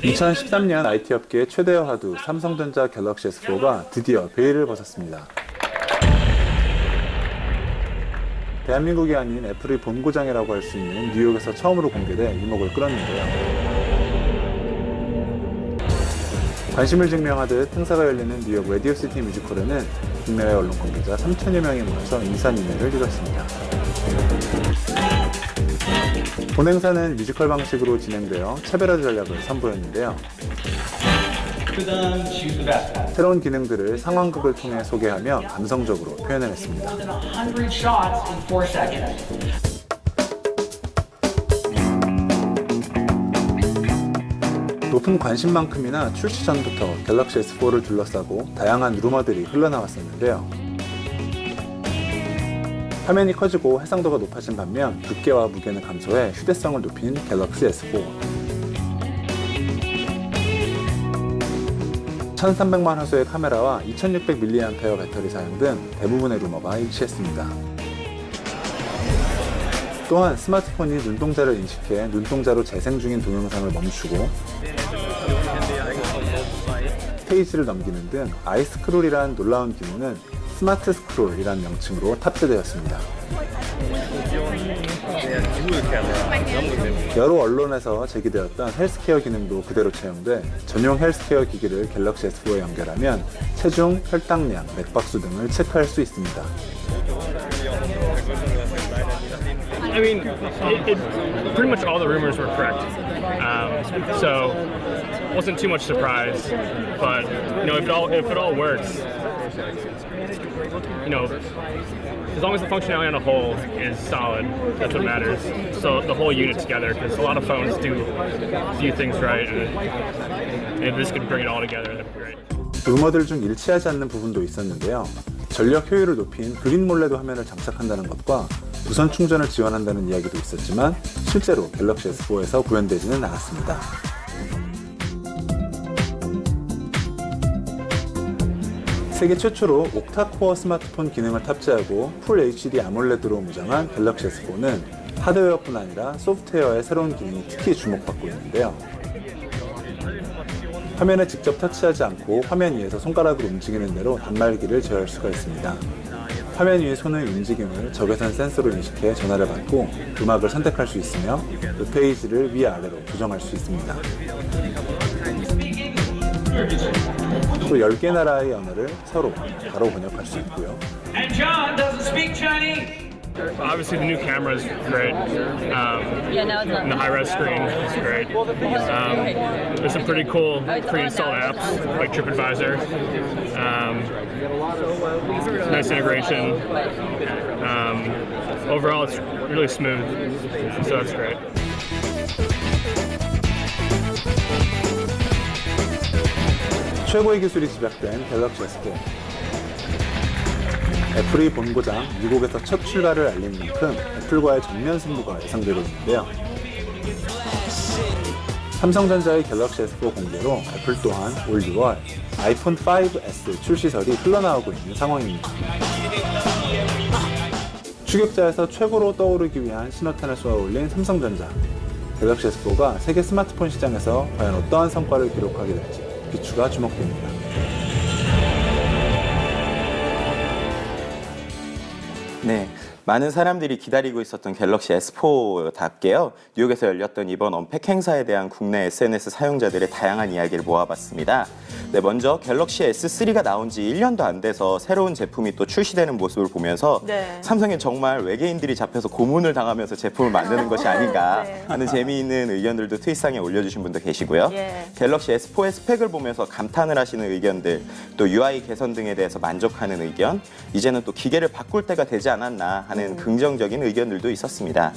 2013년 IT 업계의 최대의 화두 삼성전자 갤럭시 S4가 드디어 베일을 벗었습니다. 대한민국이 아닌 애플의 본고장이라고 할 수 있는 뉴욕에서 처음으로 공개돼 이목을 끌었는데요. 관심을 증명하듯 행사가 열리는 뉴욕 레디오시티 뮤지컬에는 국내외 언론 관계자 3천여 명이 모여서 인사인회를 이뤘습니다. 본 행사는 뮤지컬 방식으로 진행되어 차별화 전략을 선보였는데요. 새로운 기능들을 상황극을 통해 소개하며 감성적으로 표현해냈습니다. 높은 관심만큼이나 출시 전부터 갤럭시 S4를 둘러싸고 다양한 루머들이 흘러나왔었는데요. 화면이 커지고 해상도가 높아진 반면 두께와 무게는 감소해 휴대성을 높인 갤럭시 S4. 1300만 화소의 카메라와 2600mAh 배터리 사용 등 대부분의 루머가 일치했습니다. 또한 스마트폰이 눈동자를 인식해 눈동자로 재생 중인 동영상을 멈추고 페이지를 넘기는 등 아이스크롤이라는 놀라운 기능은 스마트 스크롤이라는 명칭으로 탑재되었습니다. 여러 언론에서 제기되었던 헬스케어 기능도 그대로 채용돼 전용 헬스케어 기기를 갤럭시 S4에 연결하면 체중, 혈당량, 맥박수 등을 체크할 수 있습니다. I mean, pretty much all the rumors were correct. So wasn't too much surprise, but if it all works, as long as the functionality on a whole is solid, that's what matters. So the whole unit together, because a lot of phones do things right, and if this could bring it all together, that'd be great. 루머들 중 일치하지 않는 부분도 있었는데요. 전력 효율을 높인 그린 몰레드 화면을 장착한다는 것과 무선 충전을 지원한다는 이야기도 있었지만 실제로 갤럭시 S4에서 구현되지는 않았습니다. 세계 최초로 옥타코어 스마트폰 기능을 탑재하고 풀 HD 아몰레드로 무장한 갤럭시 S4는 하드웨어뿐 아니라 소프트웨어의 새로운 기능이 특히 주목받고 있는데요. 화면에 직접 터치하지 않고 화면 위에서 손가락으로 움직이는 대로 단말기를 제어할 수가 있습니다. 화면 위의 손의 움직임을 적외선 센서로 인식해 전화를 받고 음악을 선택할 수 있으며 그 페이지를 위아래로 조정할 수 있습니다. 또 10개 나라의 언어를 서로 바로 번역할 수 있고요. Obviously, the new camera is great. And the high-res screen is great. There's some pretty cool pre-installed apps like TripAdvisor. Nice integration. Overall, it's really smooth, so that's great. 최고의 기술이 집약된 갤럭시 S4. 애플의 본고장 미국에서 첫 출가를 알린 만큼 애플과의 정면 승부가 예상되고 있는데요. 삼성전자의 갤럭시 S4 공개로 애플 또한 올 6월 아이폰 5S 출시설이 흘러나오고 있는 상황입니다. 추격자에서 최고로 떠오르기 위한 신호탄을 쏘아 올린 삼성전자. 갤럭시 S4가 세계 스마트폰 시장에서 과연 어떠한 성과를 기록하게 될지 비추가 주목됩니다. 네, 많은 사람들이 기다리고 있었던 갤럭시 S4답게요. 뉴욕에서 열렸던 이번 언팩 행사에 대한 국내 SNS 사용자들의 다양한 이야기를 모아봤습니다. 네, 먼저 갤럭시 S3가 나온 지 1년도 안 돼서 새로운 제품이 또 출시되는 모습을 보면서 삼성이 정말 외계인들이 잡혀서 고문을 당하면서 제품을 만드는 것이 아닌가 하는 재미있는 의견들도 트윗상에 올려주신 분도 계시고요. 갤럭시 S4의 스펙을 보면서 감탄을 하시는 의견들, 또 UI 개선 등에 대해서 만족하는 의견, 이제는 또 기계를 바꿀 때가 되지 않았나 하는 긍정적인 의견들도 있었습니다.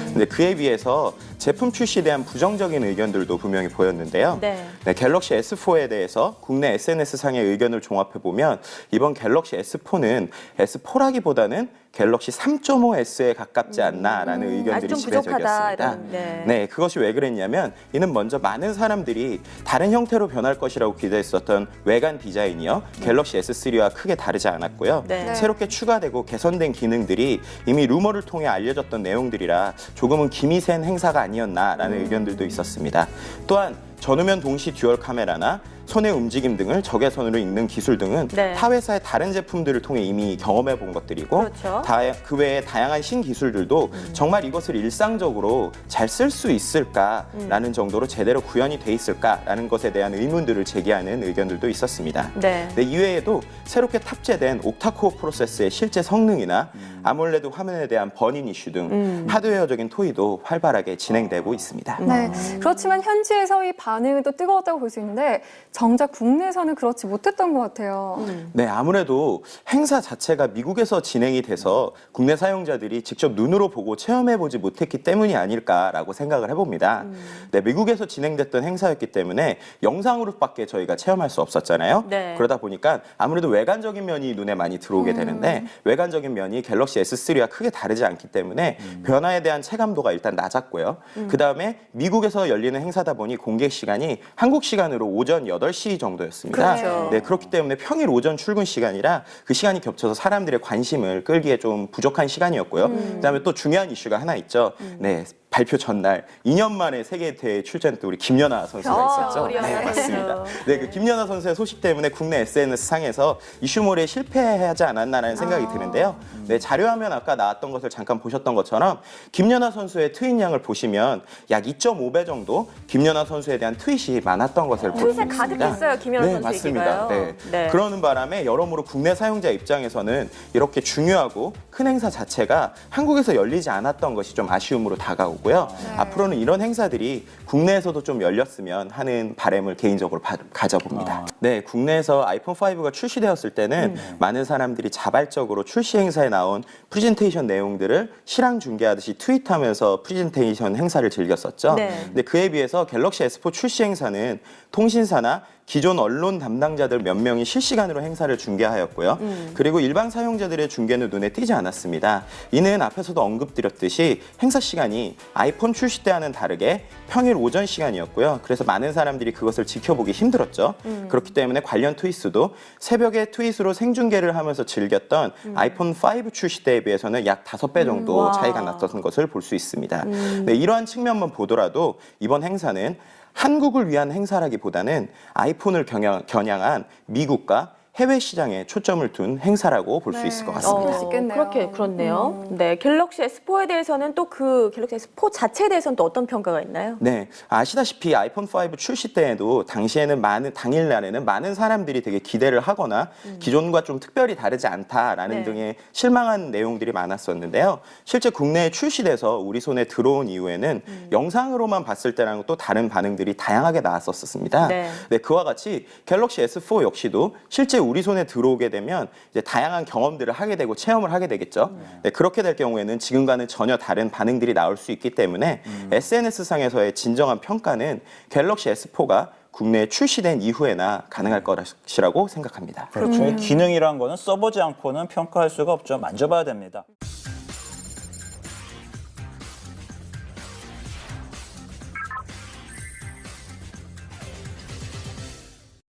근데 그에 비해서 제품 출시에 대한 부정적인 의견들도 분명히 보였는데요. 네, 갤럭시 S4에 대해서 국내 SNS상의 의견을 종합해보면 이번 갤럭시 S4는 S4라기보다는 갤럭시 3.5S에 가깝지 않나라는 의견들이 지배적이었습니다. 네, 그것이 왜 그랬냐면 이는 먼저 많은 사람들이 다른 형태로 변할 것이라고 기대했었던 외관 디자인이요. 갤럭시 S3와 크게 다르지 않았고요. 새롭게 추가되고 개선된 기능들이 이미 루머를 통해 알려졌던 내용들이라 조금은 기미 센 행사가 아니었나라는 의견들도 있었습니다. 또한 전후면 동시 듀얼 카메라나 손의 움직임 등을 적외선으로 읽는 기술 등은 네. 타 회사의 다른 제품들을 통해 이미 경험해 본 것들이고 그렇죠. 그 외에 다양한 신기술들도 정말 이것을 일상적으로 잘 쓸 수 있을까라는 정도로 제대로 구현이 돼 있을까라는 것에 대한 의문들을 제기하는 의견들도 있었습니다. 네. 네, 이외에도 새롭게 탑재된 옥타코어 프로세스의 실제 성능이나 아몰레드 화면에 대한 버닝 이슈 등 하드웨어적인 토의도 활발하게 진행되고 있습니다. 네. 그렇지만 현지에서 이 반응이 또 뜨거웠다고 볼 수 있는데 정작 국내에서는 그렇지 못했던 것 같아요. 네, 아무래도 행사 자체가 미국에서 진행이 돼서 국내 사용자들이 직접 눈으로 보고 체험해보지 못했기 때문이 아닐까라고 생각을 해봅니다. 네, 미국에서 진행됐던 행사였기 때문에 영상으로밖에 저희가 체험할 수 없었잖아요. 네. 그러다 보니까 아무래도 외관적인 면이 눈에 많이 들어오게 되는데 외관적인 면이 갤럭시 S3와 크게 다르지 않기 때문에 변화에 대한 체감도가 일단 낮았고요. 그 다음에 미국에서 열리는 행사다 보니 공개 시간이 한국 시간으로 오전 8시 정도였습니다. 그렇죠. 네, 그렇기 때문에 평일 오전 출근 시간이라 그 시간이 겹쳐서 사람들의 관심을 끌기에 좀 부족한 시간이었고요. 그다음에 또 중요한 이슈가 하나 있죠. 네. 발표 전날 2년 만에 세계 대회에 출전했던 우리 김연아 선수가 있었죠. 우리 연아 네, 선수. 맞습니다. 네, 그 김연아 선수의 소식 때문에 국내 SNS 상에서 이슈몰에 실패하지 않았나라는 생각이 드는데요. 네, 자료화면 아까 나왔던 것을 잠깐 보셨던 것처럼 김연아 선수의 트윗량을 보시면 약 2.5배 정도 김연아 선수에 대한 트윗이 많았던 것을 볼 수 트윗에 있습니다. 가득했어요, 김연아 네, 선수 맞습니다. 얘기가요. 네. 그러는 바람에 여러모로 국내 사용자 입장에서는 이렇게 중요하고 큰 행사 자체가 한국에서 열리지 않았던 것이 좀 아쉬움으로 다가오고요. 앞으로는 이런 행사들이 국내에서도 좀 열렸으면 하는 바람을 개인적으로 가져봅니다. 네, 국내에서 아이폰 5가 출시되었을 때는 많은 사람들이 자발적으로 출시 행사에 나온 프레젠테이션 내용들을 실황 중계하듯이 트윗하면서 프레젠테이션 행사를 즐겼었죠. 네. 근데 그에 비해서 갤럭시 S4 출시 행사는 통신사나 기존 언론 담당자들 몇 명이 실시간으로 행사를 중계하였고요. 그리고 일반 사용자들의 중계는 눈에 띄지 않았습니다. 이는 앞에서도 언급드렸듯이 행사 시간이 아이폰 출시 때와는 다르게 평일 오전 시간이었고요. 그래서 많은 사람들이 그것을 지켜보기 힘들었죠. 그렇기 때문에 관련 트윗수도 새벽에 트윗으로 생중계를 하면서 즐겼던 아이폰 5 출시 때에 비해서는 약 5배 정도 와. 차이가 났던 것을 볼 수 있습니다. 네, 이러한 측면만 보더라도 이번 행사는 한국을 위한 행사라기보다는 아이폰을 겨냥한 미국과 해외 시장에 초점을 둔 행사라고 볼 수 있을 것 같습니다. 그럴 수 있겠네요. 그렇네요. 네, 갤럭시 S4에 대해서는 또 그 갤럭시 S4 자체에 대해서는 또 어떤 평가가 있나요? 네, 아시다시피 아이폰 5 출시 때에도 당시에는 당일날에는 많은 사람들이 되게 기대를 하거나 기존과 좀 특별히 다르지 않다라는 네. 등의 실망한 내용들이 많았었는데요. 실제 국내에 출시돼서 우리 손에 들어온 이후에는 영상으로만 봤을 때랑 또 다른 반응들이 다양하게 나왔었습니다. 네. 네, 그와 같이 갤럭시 S4 역시도 실제 우리 손에 들어오게 되면 이제 다양한 경험들을 하게 되고 체험을 하게 되겠죠. 네, 그렇게 될 경우에는 지금과는 전혀 다른 반응들이 나올 수 있기 때문에 SNS상에서의 진정한 평가는 갤럭시 S4가 국내에 출시된 이후에나 가능할 것이라고 생각합니다. 그렇죠. 기능이란 거는 써보지 않고는 평가할 수가 없죠. 만져봐야 됩니다.